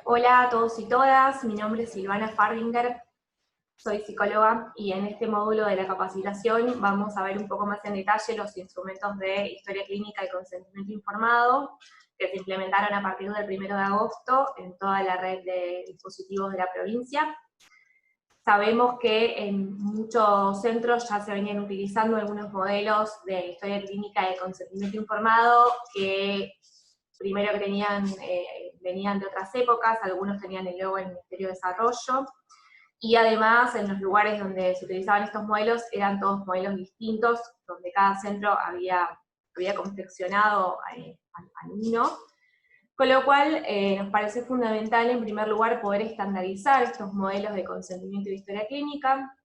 Hola a todos y todas, mi nombre es Silvana Fardinger, soy psicóloga y en este módulo de la capacitación vamos a ver un poco más en detalle los instrumentos de historia clínica y consentimiento informado que se implementaron a partir del 1 de agosto en toda la red de dispositivos de la provincia. Sabemos que en muchos centros ya se venían utilizando algunos modelos de historia clínica y consentimiento informado que primero que venían de otras épocas, algunos tenían el logo del Ministerio de Desarrollo, y además en los lugares donde se utilizaban estos modelos eran todos modelos distintos, donde cada centro había confeccionado al uno, con lo cual nos parece fundamental en primer lugar poder estandarizar estos modelos de consentimiento y historia clínica.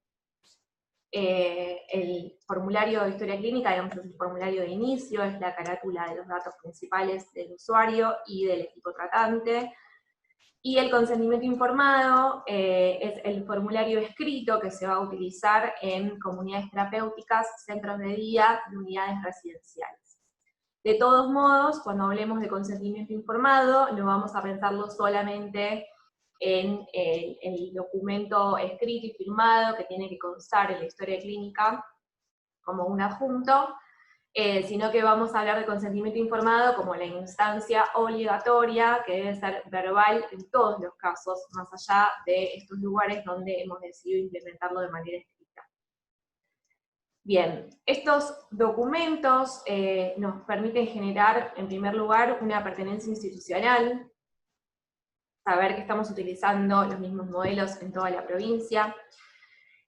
El formulario de historia clínica, digamos, es el formulario de inicio, es la carátula de los datos principales del usuario y del equipo tratante. Y el consentimiento informado es el formulario escrito que se va a utilizar en comunidades terapéuticas, centros de día y unidades residenciales. De todos modos, cuando hablemos de consentimiento informado, no vamos a pensarlo solamente en el documento escrito y firmado que tiene que constar en la historia clínica como un adjunto, sino que vamos a hablar de consentimiento informado como la instancia obligatoria que debe ser verbal en todos los casos, más allá de estos lugares donde hemos decidido implementarlo de manera escrita. Bien, estos documentos nos permiten generar, en primer lugar, una pertenencia institucional, saber que estamos utilizando los mismos modelos en toda la provincia,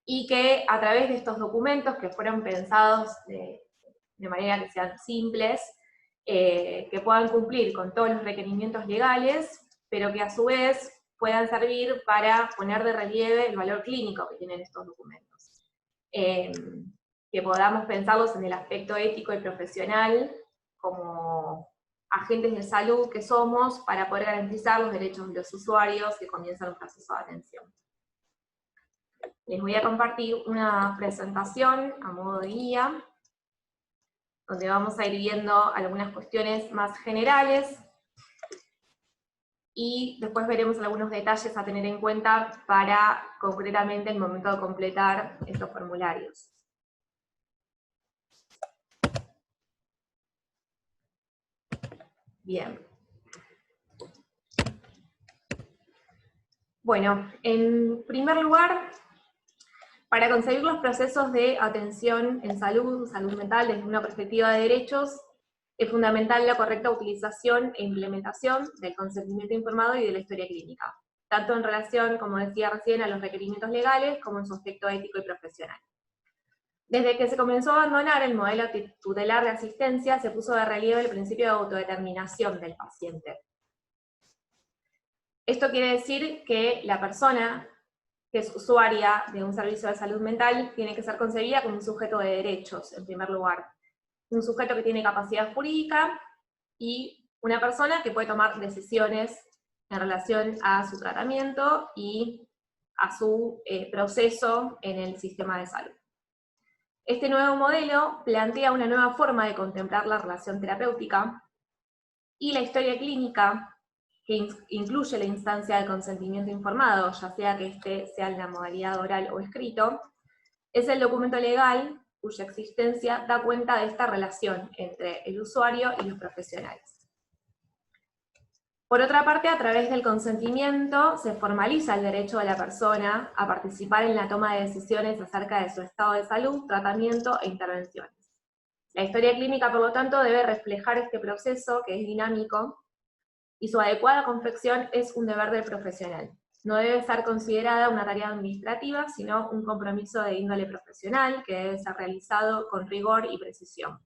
y que a través de estos documentos que fueron pensados de manera que sean simples, que puedan cumplir con todos los requerimientos legales, pero que a su vez puedan servir para poner de relieve el valor clínico que tienen estos documentos. Que podamos pensarlos en el aspecto ético y profesional como agentes de salud que somos para poder garantizar los derechos de los usuarios que comienzan un proceso de atención. Les voy a compartir una presentación a modo de guía, donde vamos a ir viendo algunas cuestiones más generales, y después veremos algunos detalles a tener en cuenta para concretamente el momento de completar estos formularios. Bien. Bueno, en primer lugar, para conseguir los procesos de atención en salud mental desde una perspectiva de derechos, es fundamental la correcta utilización e implementación del consentimiento informado y de la historia clínica, tanto en relación, como decía recién, a los requerimientos legales, como en su aspecto ético y profesional. Desde que se comenzó a abandonar el modelo tutelar de asistencia, se puso de relieve el principio de autodeterminación del paciente. Esto quiere decir que la persona que es usuaria de un servicio de salud mental tiene que ser concebida como un sujeto de derechos, en primer lugar. Un sujeto que tiene capacidad jurídica y una persona que puede tomar decisiones en relación a su tratamiento y a su proceso en el sistema de salud. Este nuevo modelo plantea una nueva forma de contemplar la relación terapéutica y la historia clínica, que incluye la instancia de consentimiento informado, ya sea que este sea en la modalidad oral o escrito, es el documento legal cuya existencia da cuenta de esta relación entre el usuario y los profesionales. Por otra parte, a través del consentimiento se formaliza el derecho de la persona a participar en la toma de decisiones acerca de su estado de salud, tratamiento e intervenciones. La historia clínica, por lo tanto, debe reflejar este proceso que es dinámico, y su adecuada confección es un deber del profesional. No debe ser considerada una tarea administrativa, sino un compromiso de índole profesional que debe ser realizado con rigor y precisión.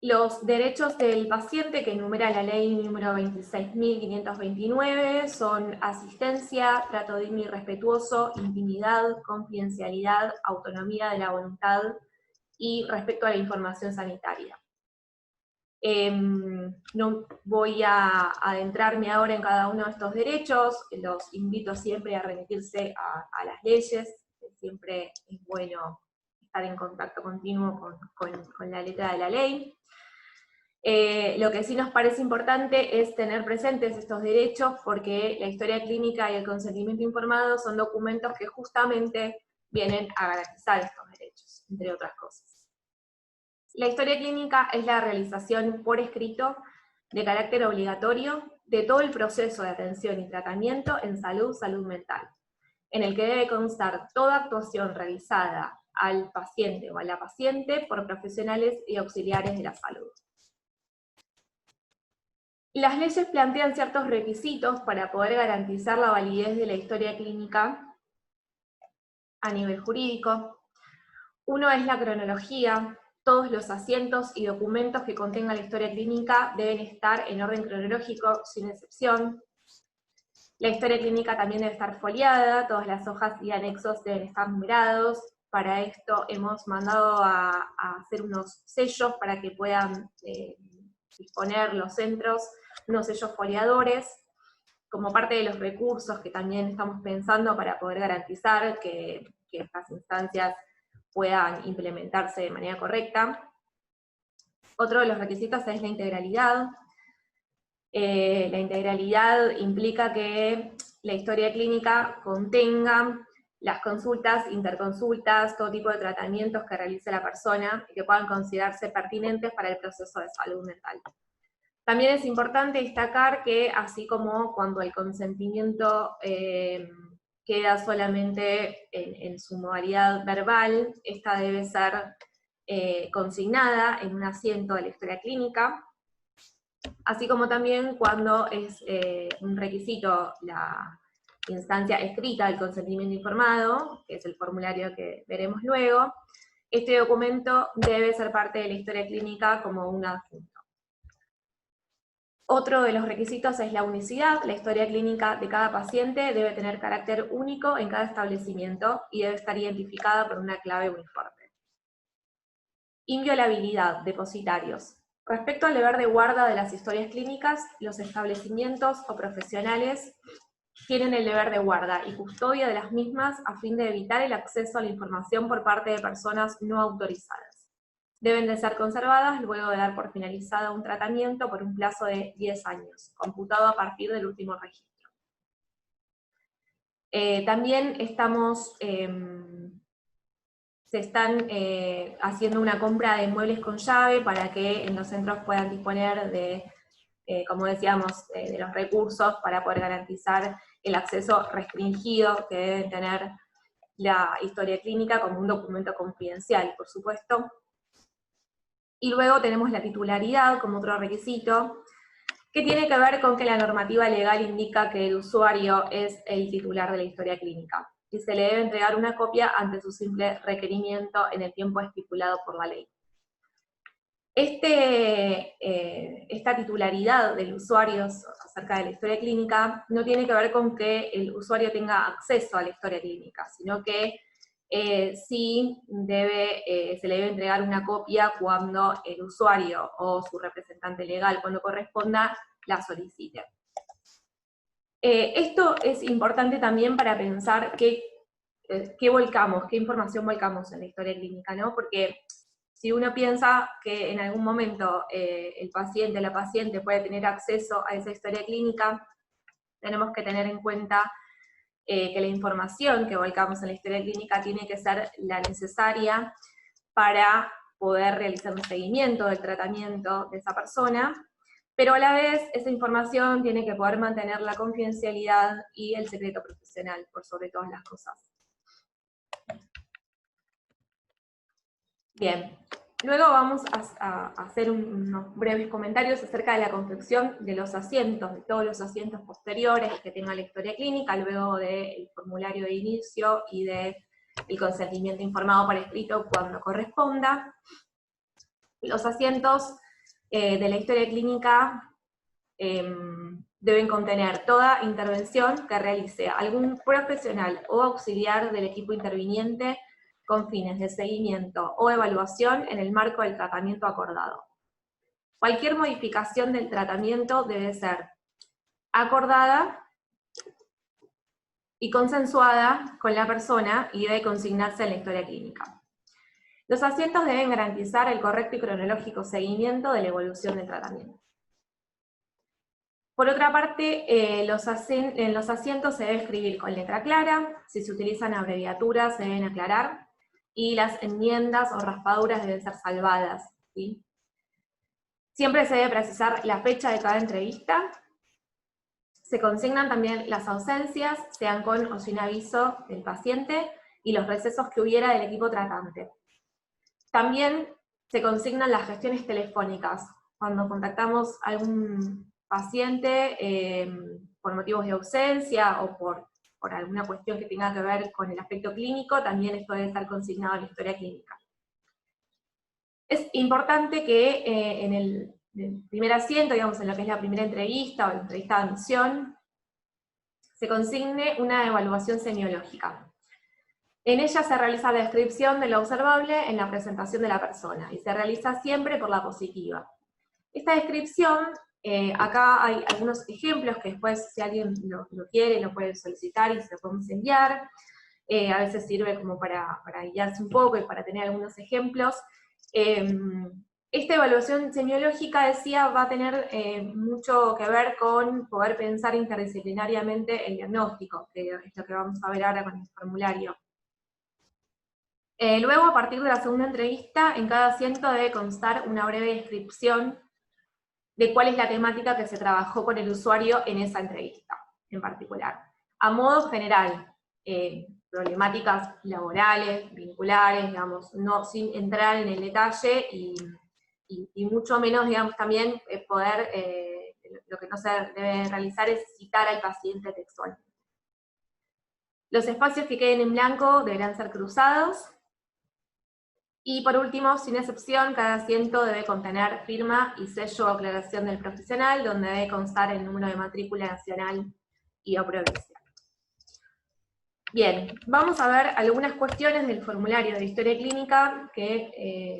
Los derechos del paciente que enumera la ley número 26.529 son asistencia, trato digno y respetuoso, intimidad, confidencialidad, autonomía de la voluntad y respeto a la información sanitaria. No voy a adentrarme ahora en cada uno de estos derechos, los invito siempre a remitirse a las leyes, siempre es bueno estar en contacto continuo con la letra de la ley. Lo que sí nos parece importante es tener presentes estos derechos, porque la historia clínica y el consentimiento informado son documentos que justamente vienen a garantizar estos derechos, entre otras cosas. La historia clínica es la realización por escrito de carácter obligatorio de todo el proceso de atención y tratamiento en salud mental, en el que debe constar toda actuación realizada al paciente o a la paciente por profesionales y auxiliares de la salud. Las leyes plantean ciertos requisitos para poder garantizar la validez de la historia clínica a nivel jurídico. Uno es la cronología. Todos los asientos y documentos que contengan la historia clínica deben estar en orden cronológico, sin excepción. La historia clínica también debe estar foliada, todas las hojas y anexos deben estar numerados. Para esto hemos mandado a hacer unos sellos para que puedan disponer los centros, unos sellos foliadores, como parte de los recursos que también estamos pensando para poder garantizar que estas instancias puedan implementarse de manera correcta. Otro de los requisitos es la integralidad. La integralidad implica que la historia clínica contenga las consultas, interconsultas, todo tipo de tratamientos que realice la persona y que puedan considerarse pertinentes para el proceso de salud mental. También es importante destacar que, así como cuando el consentimiento queda solamente en su modalidad verbal, esta debe ser consignada en un asiento de la historia clínica, así como también cuando es un requisito la instancia escrita del consentimiento informado, que es el formulario que veremos luego. Este documento debe ser parte de la historia clínica como un adjunto. Otro de los requisitos es la unicidad. La historia clínica de cada paciente debe tener carácter único en cada establecimiento y debe estar identificada por una clave uniforme. Inviolabilidad, depositarios. Respecto al deber de guarda de las historias clínicas, los establecimientos o profesionales tienen el deber de guarda y custodia de las mismas a fin de evitar el acceso a la información por parte de personas no autorizadas. Deben de ser conservadas luego de dar por finalizado un tratamiento por un plazo de 10 años, computado a partir del último registro. También se están haciendo una compra de muebles con llave para que en los centros puedan disponer de, como decíamos, de los recursos para poder garantizar el acceso restringido que debe tener la historia clínica como un documento confidencial, por supuesto. Y luego tenemos la titularidad como otro requisito, que tiene que ver con que la normativa legal indica que el usuario es el titular de la historia clínica, y se le debe entregar una copia ante su simple requerimiento en el tiempo estipulado por la ley. Esta titularidad del usuario acerca de la historia clínica no tiene que ver con que el usuario tenga acceso a la historia clínica, sino que sí se le debe entregar una copia cuando el usuario o su representante legal, cuando corresponda, la solicite. Esto es importante también para pensar qué información volcamos en la historia clínica, ¿no? Porque si uno piensa que en algún momento el paciente, la paciente puede tener acceso a esa historia clínica, tenemos que tener en cuenta que la información que volcamos en la historia clínica tiene que ser la necesaria para poder realizar un seguimiento del tratamiento de esa persona, pero a la vez esa información tiene que poder mantener la confidencialidad y el secreto profesional, por sobre todas las cosas. Bien, luego vamos a hacer unos breves comentarios acerca de la confección de los asientos, de todos los asientos posteriores que tenga la historia clínica, luego del formulario de inicio y del consentimiento informado por escrito cuando corresponda. Los asientos de la historia clínica deben contener toda intervención que realice algún profesional o auxiliar del equipo interviniente con fines de seguimiento o evaluación en el marco del tratamiento acordado. Cualquier modificación del tratamiento debe ser acordada y consensuada con la persona y debe consignarse en la historia clínica. Los asientos deben garantizar el correcto y cronológico seguimiento de la evolución del tratamiento. Por otra parte, en los asientos se debe escribir con letra clara, si se utilizan abreviaturas se deben aclarar, y las enmiendas o raspaduras deben ser salvadas, ¿sí? Siempre se debe precisar la fecha de cada entrevista. Se consignan también las ausencias, sean con o sin aviso del paciente, y los recesos que hubiera del equipo tratante. También se consignan las gestiones telefónicas. Cuando contactamos a algún paciente por motivos de ausencia o por alguna cuestión que tenga que ver con el aspecto clínico, también esto debe estar consignado en la historia clínica. Es importante que en el primer asiento, digamos, en lo que es la primera entrevista o la entrevista de admisión, se consigne una evaluación semiológica. En ella se realiza la descripción de lo observable en la presentación de la persona, y se realiza siempre por la positiva. Esta descripción, acá hay algunos ejemplos que después, si alguien lo quiere, lo puede solicitar y se lo podemos enviar. A veces sirve como para guiarse un poco y para tener algunos ejemplos. Esta evaluación semiológica, decía, va a tener mucho que ver con poder pensar interdisciplinariamente el diagnóstico, que es lo que vamos a ver ahora con el formulario. Luego, a partir de la segunda entrevista, en cada asiento debe constar una breve descripción de cuál es la temática que se trabajó con el usuario en esa entrevista, en particular. A modo general, problemáticas laborales, vinculares, digamos, no sin entrar en el detalle, y mucho menos, digamos, también poder, lo que no se debe realizar es citar al paciente textualmente. Los espacios que queden en blanco deberán ser cruzados. Y por último, sin excepción, cada asiento debe contener firma y sello o aclaración del profesional, donde debe constar el número de matrícula nacional y o provincial. Bien, vamos a ver algunas cuestiones del formulario de historia clínica que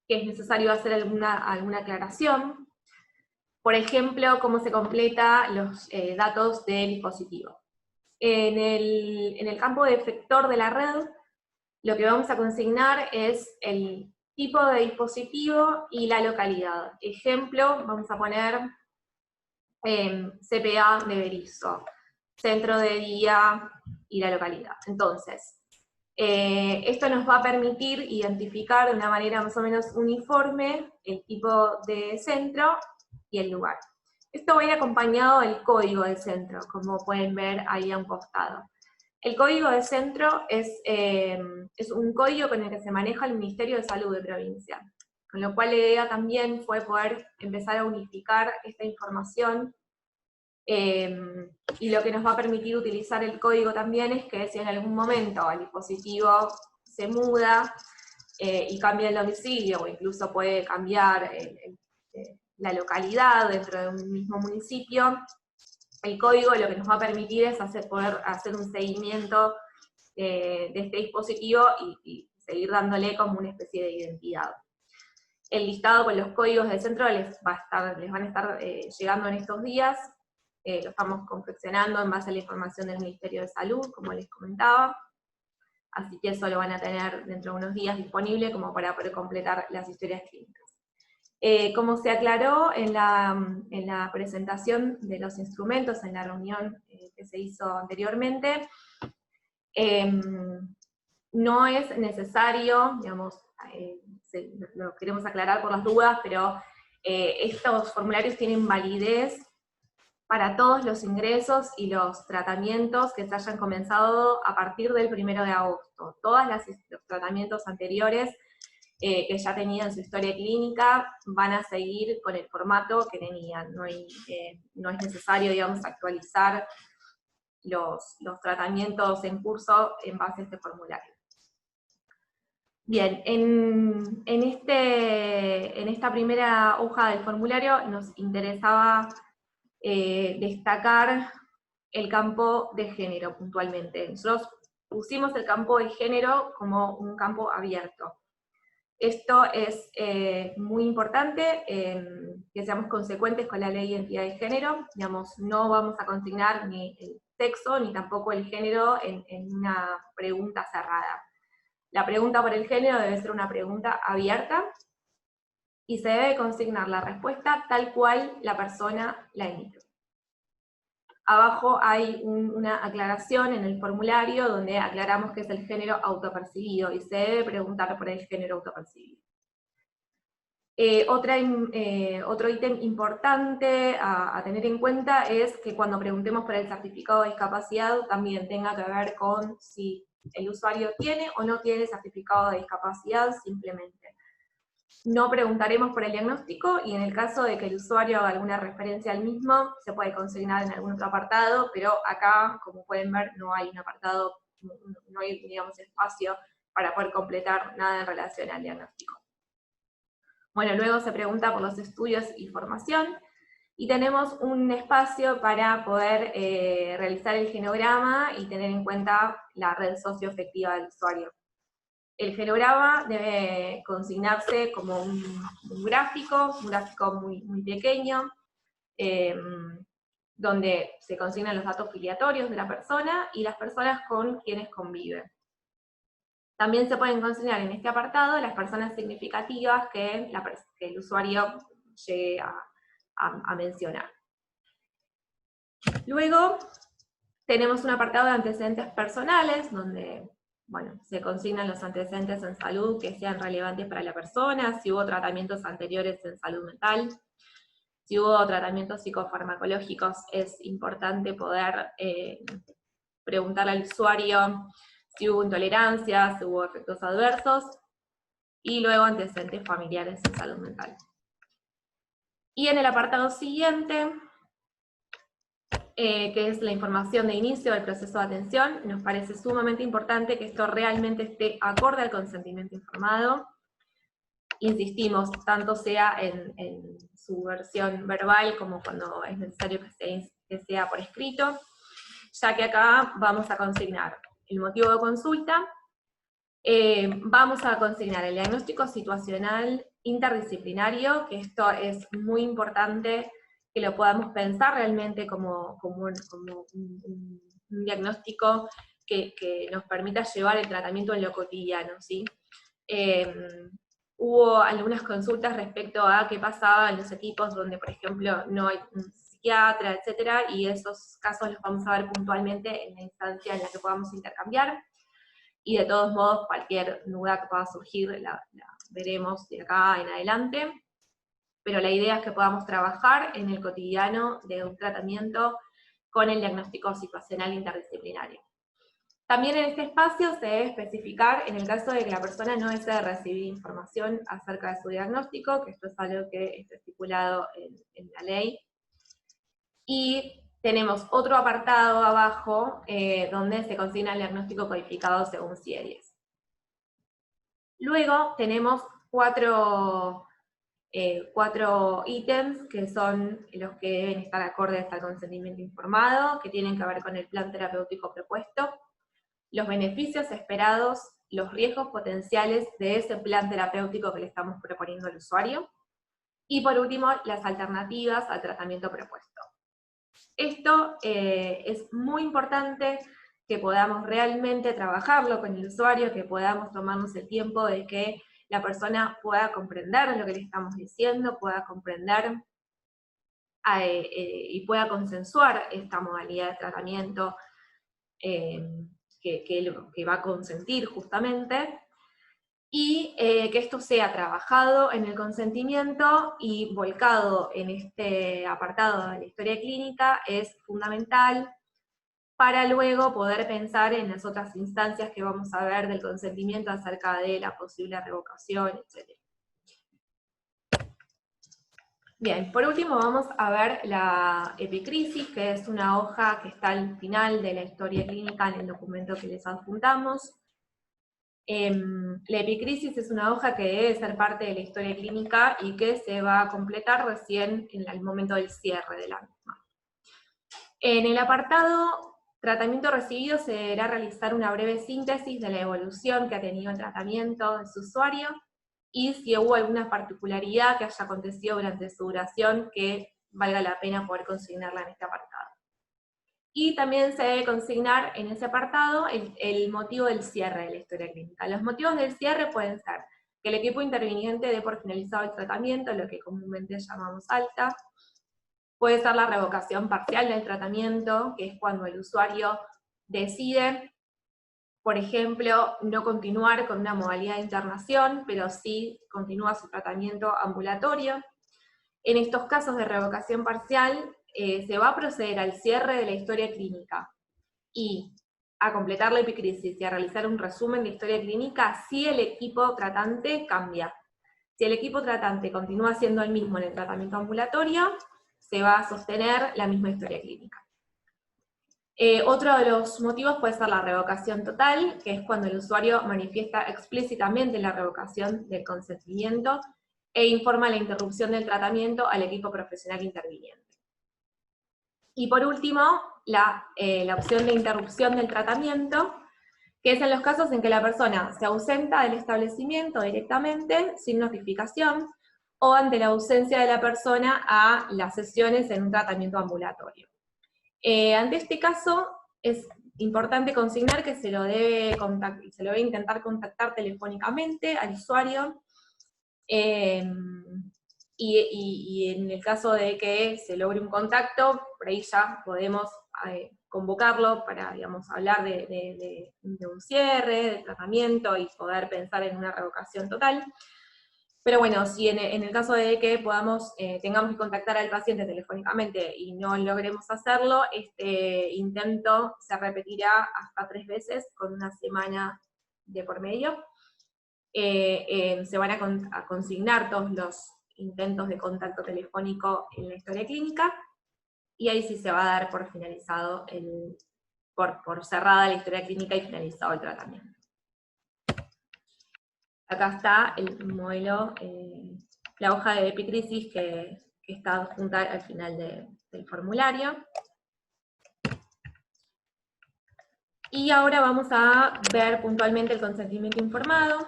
es necesario hacer alguna aclaración. Por ejemplo, cómo se completa los datos del dispositivo. En el campo de efector de la red, lo que vamos a consignar es el tipo de dispositivo y la localidad. Ejemplo, vamos a poner CPA de Berisso, centro de día y la localidad. Entonces, esto nos va a permitir identificar de una manera más o menos uniforme el tipo de centro y el lugar. Esto va a ir acompañado del código del centro, como pueden ver ahí a un costado. El código de centro es un código con el que se maneja el Ministerio de Salud de provincia, con lo cual la idea también fue poder empezar a unificar esta información, y lo que nos va a permitir utilizar el código también es que si en algún momento el dispositivo se muda y cambia el domicilio, o incluso puede cambiar la localidad dentro de un mismo municipio, el código lo que nos va a permitir es poder hacer un seguimiento de este dispositivo y seguir dándole como una especie de identidad. El listado con los códigos del centro les van a estar llegando en estos días. Lo estamos confeccionando en base a la información del Ministerio de Salud, como les comentaba. Así que eso lo van a tener dentro de unos días disponible como para poder completar las historias clínicas. Como se aclaró en la presentación de los instrumentos en la reunión que se hizo anteriormente, no es necesario, digamos, lo queremos aclarar por las dudas, pero estos formularios tienen validez para todos los ingresos y los tratamientos que se hayan comenzado a partir del 1 de agosto. Todos los tratamientos anteriores que ya tenían su historia clínica van a seguir con el formato que tenían. No es necesario, digamos, actualizar los tratamientos en curso en base a este formulario. Bien, en esta primera hoja del formulario nos interesaba destacar el campo de género puntualmente. Nosotros pusimos el campo de género como un campo abierto. Esto es muy importante, que seamos consecuentes con la ley de identidad de género. Digamos, no vamos a consignar ni el sexo ni tampoco el género en una pregunta cerrada. La pregunta por el género debe ser una pregunta abierta y se debe consignar la respuesta tal cual la persona la emite. Abajo hay una aclaración en el formulario donde aclaramos que es el género autopercibido y se debe preguntar por el género autopercibido. Otro ítem importante a tener en cuenta es que cuando preguntemos por el certificado de discapacidad también tenga que ver con si el usuario tiene o no tiene certificado de discapacidad simplemente. No preguntaremos por el diagnóstico y en el caso de que el usuario haga alguna referencia al mismo, se puede consignar en algún otro apartado, pero acá, como pueden ver, no hay un apartado, no hay, digamos, espacio para poder completar nada en relación al diagnóstico. Bueno, luego se pregunta por los estudios y formación, y tenemos un espacio para poder realizar el genograma y tener en cuenta la red socioafectiva del usuario. El genograma debe consignarse como un gráfico muy pequeño, donde se consignan los datos filiatorios de la persona y las personas con quienes conviven. También se pueden consignar en este apartado las personas significativas que el usuario llegue a mencionar. Luego tenemos un apartado de antecedentes personales, donde se consignan los antecedentes en salud que sean relevantes para la persona, si hubo tratamientos anteriores en salud mental, si hubo tratamientos psicofarmacológicos, es importante poder preguntarle al usuario si hubo intolerancias, si hubo efectos adversos, y luego antecedentes familiares en salud mental. Y en el apartado siguiente, que es la información de inicio del proceso de atención, nos parece sumamente importante que esto realmente esté acorde al consentimiento informado. Insistimos, tanto sea en su versión verbal como cuando es necesario que sea por escrito, ya que acá vamos a consignar el motivo de consulta, vamos a consignar el diagnóstico situacional interdisciplinario, que esto es muy importante que lo podamos pensar realmente como un diagnóstico que nos permita llevar el tratamiento en lo cotidiano, ¿sí? Hubo algunas consultas respecto a qué pasaba en los equipos donde, por ejemplo, no hay un psiquiatra, etcétera, y esos casos los vamos a ver puntualmente en la instancia en la que podamos intercambiar, y de todos modos, cualquier duda que pueda surgir la veremos de acá en adelante, pero la idea es que podamos trabajar en el cotidiano de un tratamiento con el diagnóstico situacional interdisciplinario. También en este espacio se debe especificar en el caso de que la persona no desee recibir información acerca de su diagnóstico, que esto es algo que está estipulado en la ley. Y tenemos otro apartado abajo donde se consigna el diagnóstico codificado según CIE-10. Luego tenemos cuatro ítems que son los que deben estar acordes al consentimiento informado, que tienen que ver con el plan terapéutico propuesto, los beneficios esperados, los riesgos potenciales de ese plan terapéutico que le estamos proponiendo al usuario, y por último, las alternativas al tratamiento propuesto. Esto es muy importante que podamos realmente trabajarlo con el usuario, que podamos tomarnos el tiempo de que la persona pueda comprender lo que le estamos diciendo, pueda comprender y pueda consensuar esta modalidad de tratamiento que va a consentir justamente, y que esto sea trabajado en el consentimiento y volcado en este apartado de la historia clínica es fundamental para luego poder pensar en las otras instancias que vamos a ver del consentimiento acerca de la posible revocación, etc. Bien, por último vamos a ver la epicrisis, que es una hoja que está al final de la historia clínica en el documento que les adjuntamos. La epicrisis es una hoja que debe ser parte de la historia clínica y que se va a completar recién en el momento del cierre de la misma. En el apartado tratamiento recibido se deberá realizar una breve síntesis de la evolución que ha tenido el tratamiento de su usuario y si hubo alguna particularidad que haya acontecido durante su duración que valga la pena poder consignarla en este apartado. Y también se debe consignar en ese apartado el motivo del cierre de la historia clínica. Los motivos del cierre pueden ser que el equipo interviniente dé por finalizado el tratamiento, lo que comúnmente llamamos alta. Puede ser la revocación parcial del tratamiento, que es cuando el usuario decide, por ejemplo, no continuar con una modalidad de internación, pero sí continúa su tratamiento ambulatorio. En estos casos de revocación parcial, se va a proceder al cierre de la historia clínica y a completar la epicrisis y a realizar un resumen de historia clínica si el equipo tratante cambia. Si el equipo tratante continúa siendo el mismo en el tratamiento ambulatorio, se va a sostener la misma historia clínica. Otro de los motivos puede ser la revocación total, que es cuando el usuario manifiesta explícitamente la revocación del consentimiento e informa la interrupción del tratamiento al equipo profesional interviniente. Y por último, la opción de interrupción del tratamiento, que es en los casos en que la persona se ausenta del establecimiento directamente, sin notificación, o ante la ausencia de la persona a las sesiones en un tratamiento ambulatorio. Ante este caso, es importante consignar que se lo debe intentar contactar telefónicamente al usuario, y en el caso de que se logre un contacto, por ahí ya podemos convocarlo para, digamos, hablar de un cierre, de tratamiento, y poder pensar en una revocación total. Pero bueno, si en el caso de que tengamos que contactar al paciente telefónicamente y no logremos hacerlo, este intento se repetirá hasta 3 veces con una semana de por medio. Se van a consignar todos los intentos de contacto telefónico en la historia clínica, y ahí sí se va a dar por finalizado, por cerrada la historia clínica y finalizado el tratamiento. Acá está el modelo, la hoja de epicrisis que está adjunta al final del formulario. Y ahora vamos a ver puntualmente el consentimiento informado.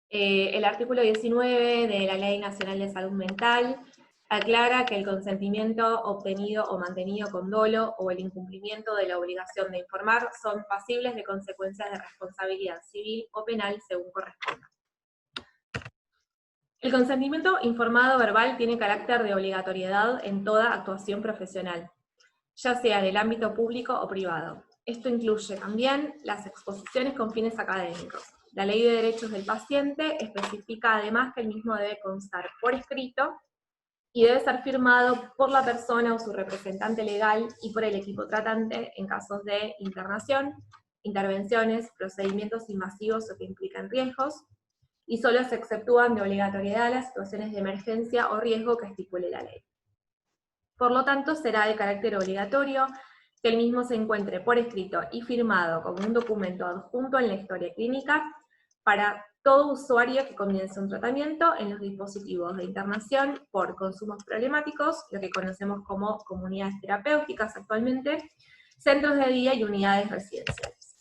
El artículo 19 de la Ley Nacional de Salud Mental aclara que el consentimiento obtenido o mantenido con dolo o el incumplimiento de la obligación de informar son pasibles de consecuencias de responsabilidad civil o penal según corresponda. El consentimiento informado verbal tiene carácter de obligatoriedad en toda actuación profesional, ya sea en el ámbito público o privado. Esto incluye también las exposiciones con fines académicos. La Ley de Derechos del Paciente especifica además que el mismo debe constar por escrito y debe ser firmado por la persona o su representante legal y por el equipo tratante en casos de internación, intervenciones, procedimientos invasivos o que implican riesgos, y solo se exceptúan de obligatoriedad las situaciones de emergencia o riesgo que estipule la ley. Por lo tanto, será de carácter obligatorio que el mismo se encuentre por escrito y firmado como un documento adjunto en la historia clínica para todo usuario que comience un tratamiento en los dispositivos de internación por consumos problemáticos, lo que conocemos como comunidades terapéuticas actualmente, centros de día y unidades residenciales.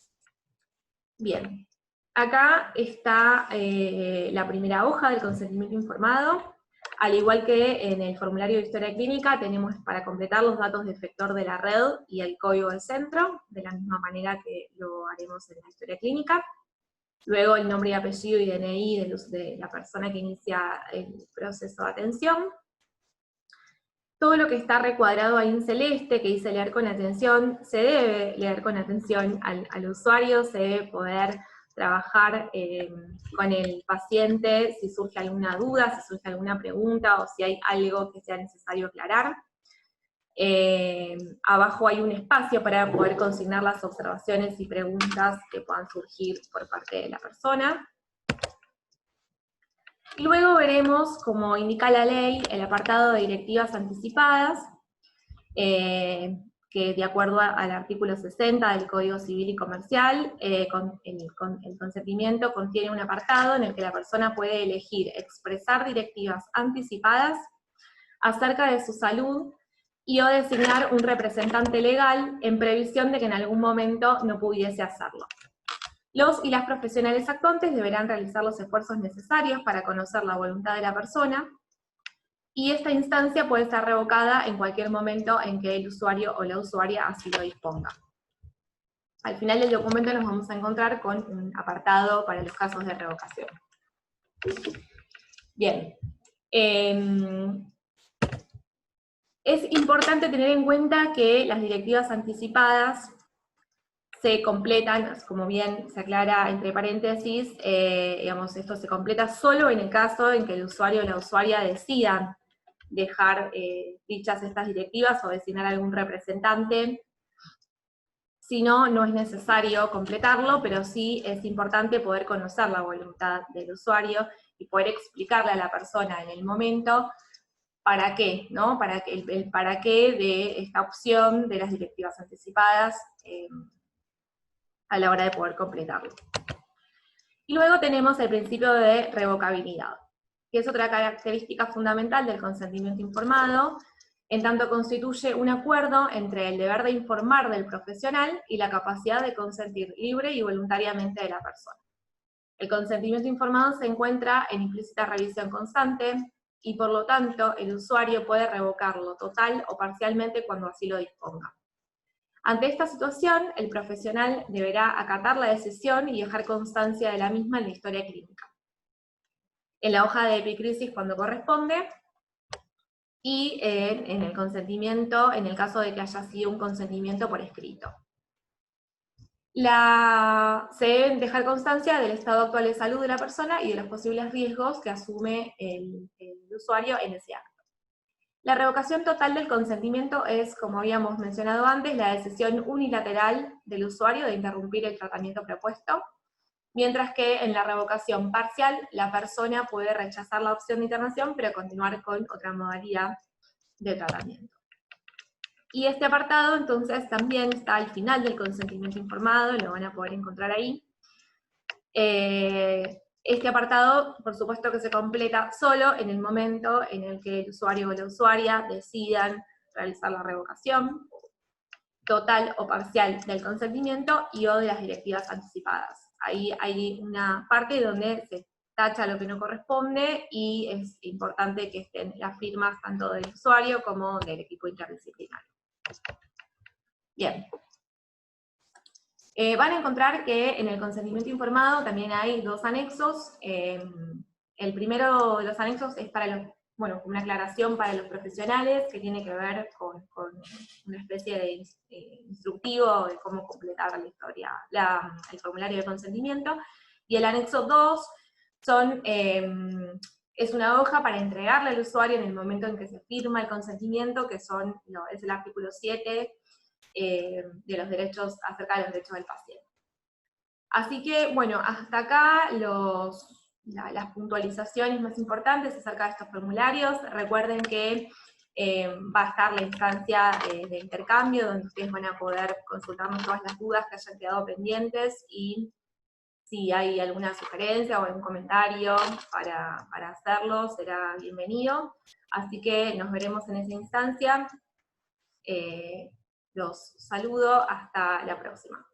Bien, acá está la primera hoja del consentimiento informado. Al igual que en el formulario de historia clínica, tenemos para completar los datos de efector de la red y el código del centro, de la misma manera que lo haremos en la historia clínica. Luego el nombre y apellido y DNI de la persona que inicia el proceso de atención. Todo lo que está recuadrado ahí en celeste, que dice leer con atención, se debe leer con atención al usuario, se debe poder trabajar con el paciente si surge alguna duda, si surge alguna pregunta, o si hay algo que sea necesario aclarar. Abajo hay un espacio para poder consignar las observaciones y preguntas que puedan surgir por parte de la persona. Luego veremos, como indica la ley, el apartado de directivas anticipadas, que de acuerdo al artículo 60 del Código Civil y Comercial, el consentimiento contiene un apartado en el que la persona puede elegir expresar directivas anticipadas acerca de su salud y o designar un representante legal en previsión de que en algún momento no pudiese hacerlo. Los y las profesionales actuantes deberán realizar los esfuerzos necesarios para conocer la voluntad de la persona y esta instancia puede ser revocada en cualquier momento en que el usuario o la usuaria así lo disponga. Al final del documento nos vamos a encontrar con un apartado para los casos de revocación. Bien. Es importante tener en cuenta que las directivas anticipadas se completan, como bien se aclara entre paréntesis, digamos, esto se completa solo en el caso en que el usuario o la usuaria decidan dejar dichas estas directivas o designar algún representante. Si no, no es necesario completarlo, pero sí es importante poder conocer la voluntad del usuario y poder explicarle a la persona en el momento para qué, ¿no? El para qué de esta opción de las directivas anticipadas a la hora de poder completarlo. Y luego tenemos el principio de revocabilidad, que es otra característica fundamental del consentimiento informado, en tanto constituye un acuerdo entre el deber de informar del profesional y la capacidad de consentir libre y voluntariamente de la persona. El consentimiento informado se encuentra en implícita revisión constante, y por lo tanto el usuario puede revocarlo total o parcialmente cuando así lo disponga. Ante esta situación, el profesional deberá acatar la decisión y dejar constancia de la misma en la historia clínica, en la hoja de epicrisis cuando corresponde, y en el consentimiento, en el caso de que haya sido un consentimiento por escrito. Se deben dejar constancia del estado actual de salud de la persona y de los posibles riesgos que asume el usuario en ese acto. La revocación total del consentimiento es, como habíamos mencionado antes, la decisión unilateral del usuario de interrumpir el tratamiento propuesto, mientras que en la revocación parcial la persona puede rechazar la opción de internación, pero continuar con otra modalidad de tratamiento. Y este apartado entonces también está al final del consentimiento informado, lo van a poder encontrar ahí. Este apartado, por supuesto que se completa solo en el momento en el que el usuario o la usuaria decidan realizar la revocación total o parcial del consentimiento y o de las directivas anticipadas. Ahí hay una parte donde se tacha lo que no corresponde y es importante que estén las firmas tanto del usuario como del equipo interdisciplinario. Bien. Van a encontrar que en el consentimiento informado también hay dos anexos. El primero de los anexos es para una aclaración para los profesionales que tiene que ver con una especie de instructivo de cómo completar la historia, el formulario de consentimiento. Y el anexo 2 es una hoja para entregarle al usuario en el momento en que se firma el consentimiento, que es el artículo 7, de los derechos, acerca de los derechos del paciente. Así que, bueno, hasta acá las puntualizaciones más importantes acerca de estos formularios. Recuerden que va a estar la instancia de intercambio, donde ustedes van a poder consultarnos todas las dudas que hayan quedado pendientes, y si hay alguna sugerencia o algún comentario para hacerlo, será bienvenido. Así que nos veremos en esa instancia. Los saludo, hasta la próxima.